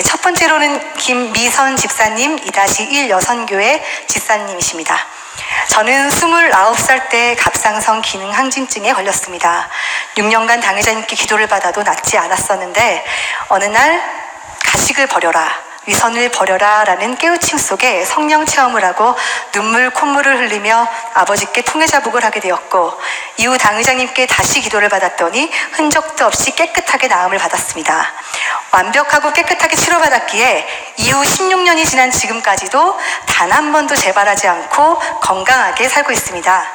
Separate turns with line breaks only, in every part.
첫 번째로는 김미선 집사님, 2-1 여선교회 집사님이십니다. 저는 29살 때 갑상선 기능 항진증에 걸렸습니다. 6년간 당회자님께 기도를 받아도 낫지 않았었는데 어느 날 가식을 버려라, 위선을 버려라 라는 깨우침 속에 성령 체험을 하고 눈물 콧물을 흘리며 아버지께 통회자복을 하게 되었고, 이후 당의장님께 다시 기도를 받았더니 흔적도 없이 깨끗하게 나음을 받았습니다. 완벽하고 깨끗하게 치료받았기에 이후 16년이 지난 지금까지도 단 한 번도 재발하지 않고 건강하게 살고 있습니다.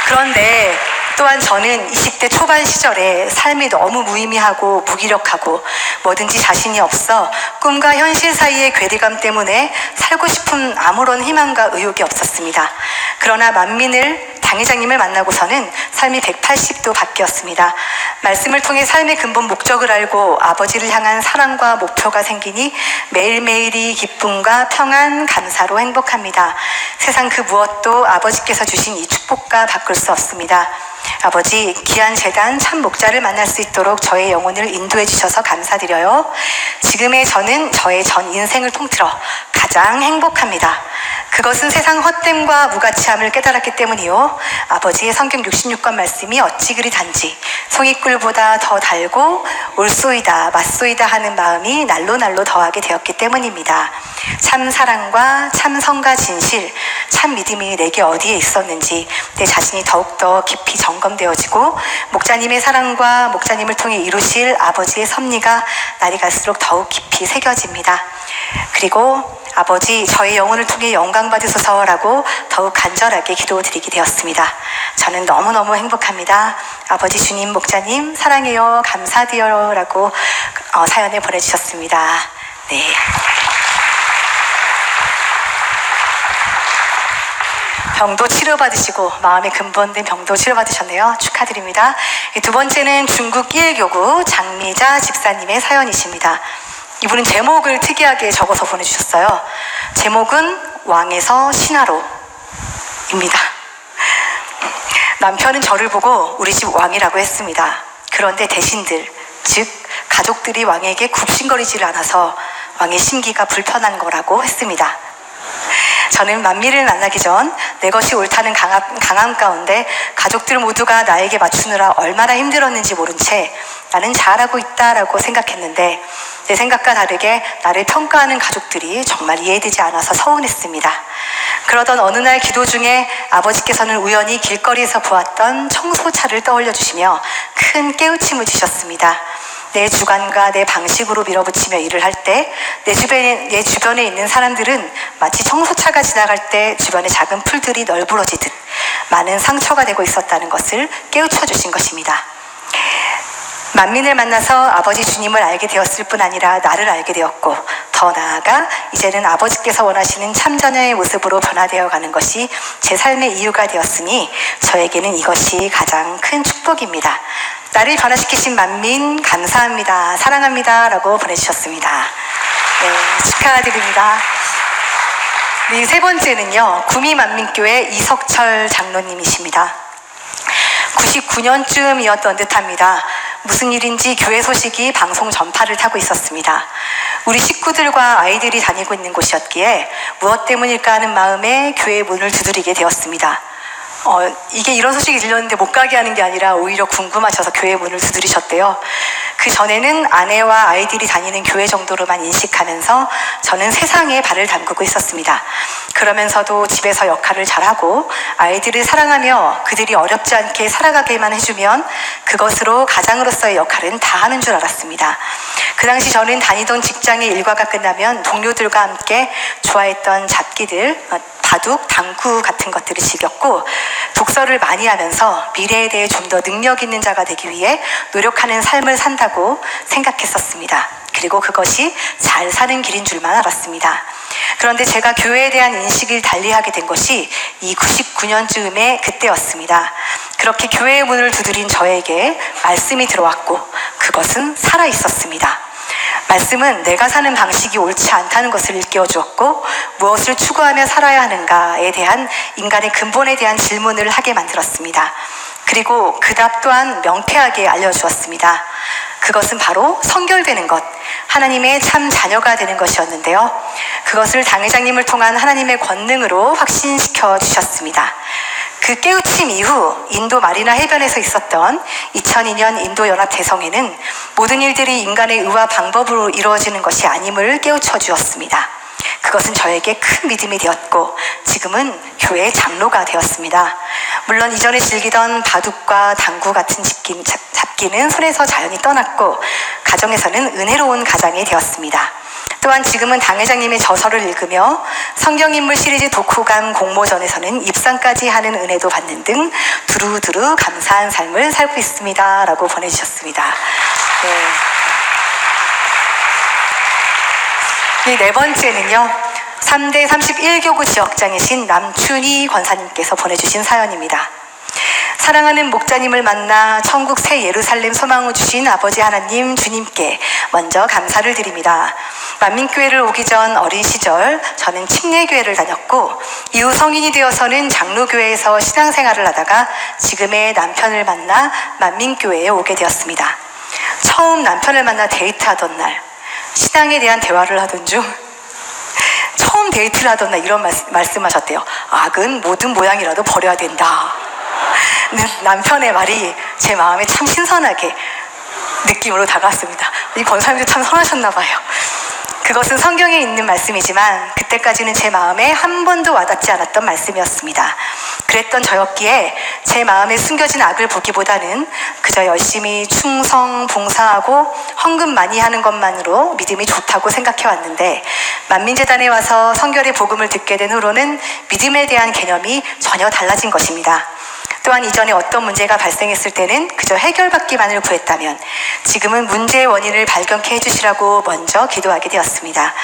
그런데 또한 저는 20대 초반 시절에 삶이 너무 무의미하고 무기력하고 뭐든지 자신이 없어 꿈과 현실 사이의 괴리감 때문에 살고 싶은 아무런 희망과 의욕이 없었습니다. 그러나 만민을 당회장님을 만나고서는 삶이 180도 바뀌었습니다. 말씀을 통해 삶의 근본 목적을 알고 아버지를 향한 사랑과 목표가 생기니 매일매일이 기쁨과 평안, 감사로 행복합니다. 세상 그 무엇도 아버지께서 주신 이 축복과 바꿀 수 없습니다. 아버지, 귀한 재단 참 목자를 만날 수 있도록 저의 영혼을 인도해 주셔서 감사드려요. 지금의 저는 저의 전 인생을 통틀어 가장 행복합니다. 그것은 세상 헛됨과 무가치함을 깨달았기 때문이요. 아버지의 성경 66권 말씀이 어찌 그리 단지 송이꿀보다 더 달고 올소이다 맞소이다 하는 마음이 날로 더하게 되었기 때문입니다. 참 사랑과 참 성과 진실, 참 믿음이 내게 어디에 있었는지 내 자신이 더욱더 깊이 점검되어지고, 목자님의 사랑과 목자님을 통해 이루실 아버지의 섭리가 날이 갈수록 더욱 깊이 새겨집니다. 그리고 아버지, 저의 영혼을 통해 영광 받으소서라고 더욱 간절하게 기도드리게 되었습니다. 저는 너무너무 행복합니다. 아버지, 주님, 목자님 사랑해요, 감사드려요 라고 사연을 보내주셨습니다. 네. 병도 치료받으시고 마음의 근본된 병도 치료받으셨네요. 축하드립니다. 두 번째는 중국 이해교구 장미자 집사님의 사연이십니다. 이분은 제목을 특이하게 적어서 보내주셨어요. 제목은 왕에서 신하로입니다. 남편은 저를 보고 우리 집 왕이라고 했습니다. 그런데 대신들, 즉 가족들이 왕에게 굽신거리지를 않아서 왕의 심기가 불편한 거라고 했습니다. 저는 만미를 만나기 전 내 것이 옳다는 강함 가운데 가족들 모두가 나에게 맞추느라 얼마나 힘들었는지 모른 채 나는 잘하고 있다라고 생각했는데, 내 생각과 다르게 나를 평가하는 가족들이 정말 이해되지 않아서 서운했습니다. 그러던 어느 날 기도 중에 아버지께서는 우연히 길거리에서 보았던 청소차를 떠올려 주시며 큰 깨우침을 주셨습니다. 내 주관과 내 방식으로 밀어붙이며 일을 할 때 내 주변에 있는 사람들은 마치 청소차가 지나갈 때 주변에 작은 풀들이 널브러지듯 많은 상처가 되고 있었다는 것을 깨우쳐 주신 것입니다. 만민을 만나서 아버지 주님을 알게 되었을 뿐 아니라 나를 알게 되었고, 더 나아가 이제는 아버지께서 원하시는 참자녀의 모습으로 변화되어 가는 것이 제 삶의 이유가 되었으니 저에게는 이것이 가장 큰 축복입니다. 나를 변화시키신 만민 감사합니다, 사랑합니다 라고 보내주셨습니다. 네, 축하드립니다. 네, 세 번째는요, 구미만민교회 이석철 장로님이십니다. 99년쯤이었던 듯합니다. 무슨 일인지 교회 소식이 방송 전파를 타고 있었습니다. 우리 식구들과 아이들이 다니고 있는 곳이었기에 무엇 때문일까 하는 마음에 교회 문을 두드리게 되었습니다. 이게 이런 소식이 들렸는데 못 가게 하는 게 아니라 오히려 궁금하셔서 교회 문을 두드리셨대요. 그 전에는 아내와 아이들이 다니는 교회 정도로만 인식하면서 저는 세상에 발을 담그고 있었습니다. 그러면서도 집에서 역할을 잘하고 아이들을 사랑하며 그들이 어렵지 않게 살아가게만 해주면 그것으로 가장으로서의 역할은 다 하는 줄 알았습니다. 그 당시 저는 다니던 직장의 일과가 끝나면 동료들과 함께 좋아했던 잡기들, 바둑, 당구 같은 것들을 즐겼고, 독서를 많이 하면서 미래에 대해 좀 더 능력 있는 자가 되기 위해 노력하는 삶을 산다고 생각했었습니다. 그리고 그것이 잘 사는 길인 줄만 알았습니다. 그런데 제가 교회에 대한 인식을 달리하게 된 것이 이 99년쯤에 그때였습니다. 그렇게 교회의 문을 두드린 저에게 말씀이 들어왔고, 그것은 살아있었습니다. 말씀은 내가 사는 방식이 옳지 않다는 것을 일깨워 주었고, 무엇을 추구하며 살아야 하는가에 대한 인간의 근본에 대한 질문을 하게 만들었습니다. 그리고 그 답 또한 명쾌하게 알려주었습니다. 그것은 바로 성결되는 것, 하나님의 참 자녀가 되는 것이었는데요. 그것을 당회장님을 통한 하나님의 권능으로 확신시켜 주셨습니다. 그 깨우침 이후 인도 마리나 해변에서 있었던 2002년 인도 연합 대성회는 모든 일들이 인간의 의와 방법으로 이루어지는 것이 아님을 깨우쳐 주었습니다. 그것은 저에게 큰 믿음이 되었고 지금은 교회의 장로가 되었습니다. 물론 이전에 즐기던 바둑과 당구 같은 잡기는 손에서 자연히 떠났고 가정에서는 은혜로운 가장이 되었습니다. 또한 지금은 당회장님의 저서를 읽으며 성경인물 시리즈 독후감 공모전에서는 입상까지 하는 은혜도 받는 등 두루두루 감사한 삶을 살고 있습니다. 라고 보내주셨습니다. 네 번째는요, 3대 31교구 지역장이신 남춘희 권사님께서 보내주신 사연입니다. 사랑하는 목자님을 만나 천국 새 예루살렘 소망을 주신 아버지 하나님 주님께 먼저 감사를 드립니다. 만민교회를 오기 전 어린 시절 저는 침례교회를 다녔고 이후 성인이 되어서는 장로교회에서 신앙생활을 하다가 지금의 남편을 만나 만민교회에 오게 되었습니다. 처음 남편을 만나 데이트하던 날, 신앙에 대한 대화를 하던 중 처음 데이트를 하던 날 이런 말씀하셨대요. 악은 모든 모양이라도 버려야 된다. 남편의 말이 제 마음에 참 신선하게 느낌으로 다가왔습니다. 이 권사님도 참 선하셨나 봐요. 그것은 성경에 있는 말씀이지만 그때까지는 제 마음에 한 번도 와닿지 않았던 말씀이었습니다. 그랬던 저였기에 제 마음에 숨겨진 악을 보기보다는 그저 열심히 충성, 봉사하고 헌금 많이 하는 것만으로 믿음이 좋다고 생각해왔는데 만민재단에 와서 성결의 복음을 듣게 된 후로는 믿음에 대한 개념이 전혀 달라진 것입니다. 또한 이전에 어떤 문제가 발생했을 때는 그저 해결받기만을 구했다면 지금은 문제의 원인을 발견케 해주시라고 먼저 기도하게 되었습니다.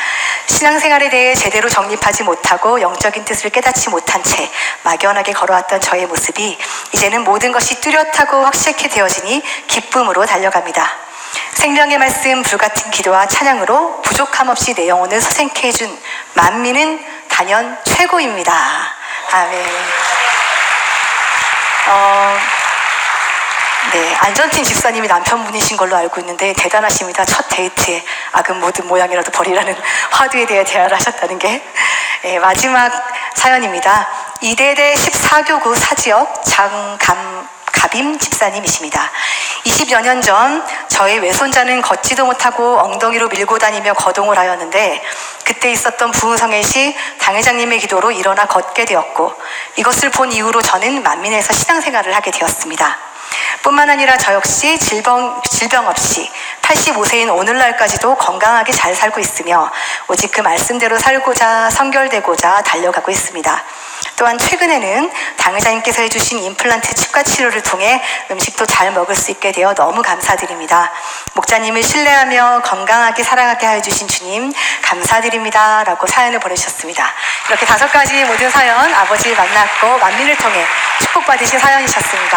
신앙생활에 대해 제대로 정립하지 못하고 영적인 뜻을 깨닫지 못한 채 막연하게 걸어왔던 저의 모습이 이제는 모든 것이 뚜렷하고 확실하게 되어지니 기쁨으로 달려갑니다. 생명의 말씀, 불같은 기도와 찬양으로 부족함 없이 내 영혼을 소생케 해준 만민은 단연 최고입니다. 아멘. 안전팀 집사님이 남편분이신 걸로 알고 있는데 대단하십니다. 첫 데이트에 악은 모든 모양이라도 버리라는 화두에 대해 대화를 하셨다는 게. 마지막 사연입니다. 이대대 14교구 사지역 가빔 집사님이십니다. 20여 년 전 저의 외손자는 걷지도 못하고 엉덩이로 밀고 다니며 거동을 하였는데 그때 있었던 부흥성회 시 당회장님의 기도로 일어나 걷게 되었고 이것을 본 이후로 저는 만민에서 신앙생활을 하게 되었습니다. 뿐만 아니라 저 역시 질병 없이 85세인 오늘날까지도 건강하게 잘 살고 있으며 오직 그 말씀대로 살고자 성결되고자 달려가고 있습니다. 또한 최근에는 당회장님께서 해주신 임플란트 치과 치료를 통해 음식도 잘 먹을 수 있게 되어 너무 감사드립니다. 목자님을 신뢰하며 건강하게 살아가게 해주신 주님 감사드립니다. 라고 사연을 보내주셨습니다. 이렇게 5가지 모든 사연 아버지를 만났고 만민을 통해 축복받으신 사연이셨습니다.